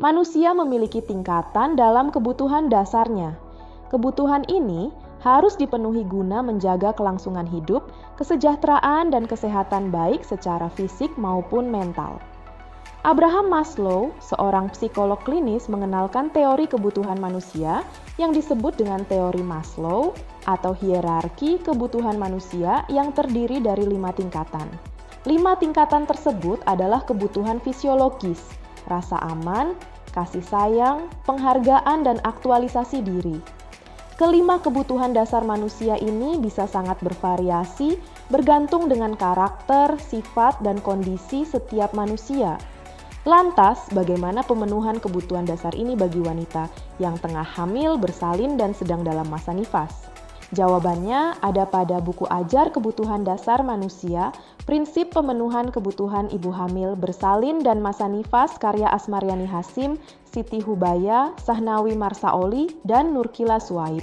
Manusia memiliki tingkatan dalam kebutuhan dasarnya. Kebutuhan ini harus dipenuhi guna menjaga kelangsungan hidup, kesejahteraan, dan kesehatan baik secara fisik maupun mental. Abraham Maslow, seorang psikolog klinis, mengenalkan teori kebutuhan manusia yang disebut dengan teori Maslow atau hierarki kebutuhan manusia yang terdiri dari 5 tingkatan. 5 tingkatan tersebut adalah kebutuhan fisiologis, rasa aman, kasih sayang, penghargaan, dan aktualisasi diri. Kelima kebutuhan dasar manusia ini bisa sangat bervariasi bergantung dengan karakter, sifat, dan kondisi setiap manusia. Lantas, bagaimana pemenuhan kebutuhan dasar ini bagi wanita yang tengah hamil, bersalin, dan sedang dalam masa nifas? Jawabannya ada pada buku Ajar Kebutuhan Dasar Manusia, Prinsip Pemenuhan Kebutuhan Ibu Hamil, Bersalin, dan Masa Nifas karya Asmaryani Hasim, Siti Hubaya, Sahnawi Marsaoli, dan Nurkila Suaib.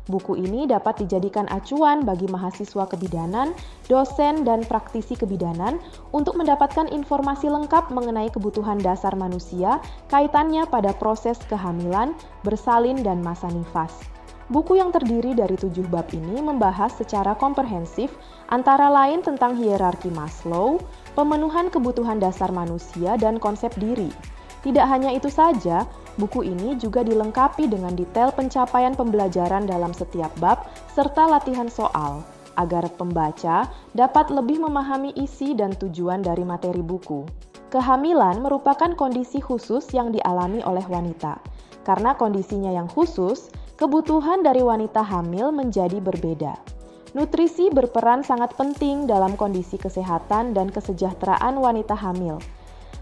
Buku ini dapat dijadikan acuan bagi mahasiswa kebidanan, dosen, dan praktisi kebidanan untuk mendapatkan informasi lengkap mengenai kebutuhan dasar manusia, kaitannya pada proses kehamilan, bersalin, dan masa nifas. Buku yang terdiri dari 7 bab ini membahas secara komprehensif antara lain tentang hierarki Maslow, pemenuhan kebutuhan dasar manusia, dan konsep diri. Tidak hanya itu saja, buku ini juga dilengkapi dengan detail pencapaian pembelajaran dalam setiap bab serta latihan soal, agar pembaca dapat lebih memahami isi dan tujuan dari materi buku. Kehamilan merupakan kondisi khusus yang dialami oleh wanita. Karena kondisinya yang khusus, kebutuhan dari wanita hamil menjadi berbeda. Nutrisi berperan sangat penting dalam kondisi kesehatan dan kesejahteraan wanita hamil.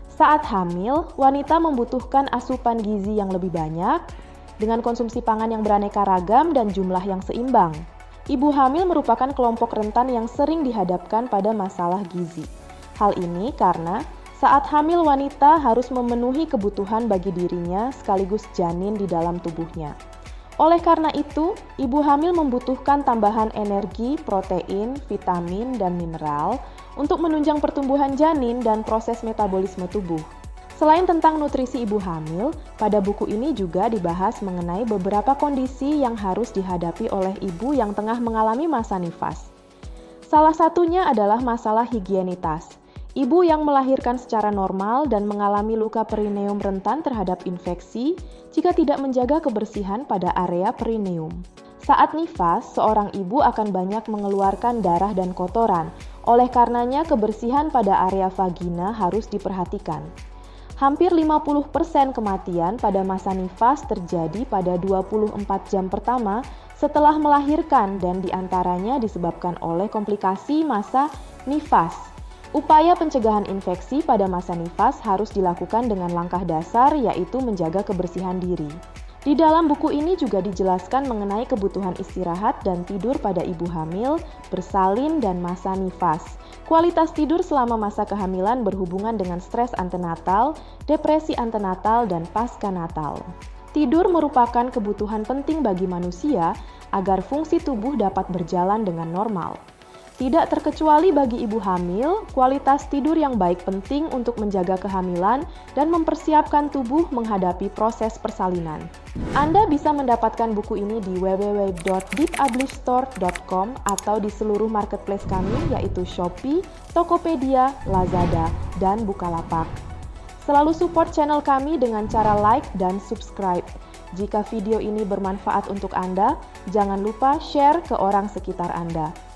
Saat hamil, wanita membutuhkan asupan gizi yang lebih banyak, dengan konsumsi pangan yang beraneka ragam dan jumlah yang seimbang. Ibu hamil merupakan kelompok rentan yang sering dihadapkan pada masalah gizi. Hal ini karena saat hamil wanita harus memenuhi kebutuhan bagi dirinya sekaligus janin di dalam tubuhnya. Oleh karena itu, ibu hamil membutuhkan tambahan energi, protein, vitamin, dan mineral untuk menunjang pertumbuhan janin dan proses metabolisme tubuh. Selain tentang nutrisi ibu hamil, pada buku ini juga dibahas mengenai beberapa kondisi yang harus dihadapi oleh ibu yang tengah mengalami masa nifas. Salah satunya adalah masalah higienitas. Ibu yang melahirkan secara normal dan mengalami luka perineum rentan terhadap infeksi jika tidak menjaga kebersihan pada area perineum. Saat nifas, seorang ibu akan banyak mengeluarkan darah dan kotoran. Oleh karenanya, kebersihan pada area vagina harus diperhatikan. Hampir 50% kematian pada masa nifas terjadi pada 24 jam pertama setelah melahirkan dan diantaranya disebabkan oleh komplikasi masa nifas. Upaya pencegahan infeksi pada masa nifas harus dilakukan dengan langkah dasar yaitu menjaga kebersihan diri. Di dalam buku ini juga dijelaskan mengenai kebutuhan istirahat dan tidur pada ibu hamil, bersalin, dan masa nifas. Kualitas tidur selama masa kehamilan berhubungan dengan stres antenatal, depresi antenatal, dan pasca-natal. Tidur merupakan kebutuhan penting bagi manusia agar fungsi tubuh dapat berjalan dengan normal. Tidak terkecuali bagi ibu hamil, kualitas tidur yang baik penting untuk menjaga kehamilan dan mempersiapkan tubuh menghadapi proses persalinan. Anda bisa mendapatkan buku ini di www.deepublishstore.com atau di seluruh marketplace kami yaitu Shopee, Tokopedia, Lazada, dan Bukalapak. Selalu support channel kami dengan cara like dan subscribe. Jika video ini bermanfaat untuk Anda, jangan lupa share ke orang sekitar Anda.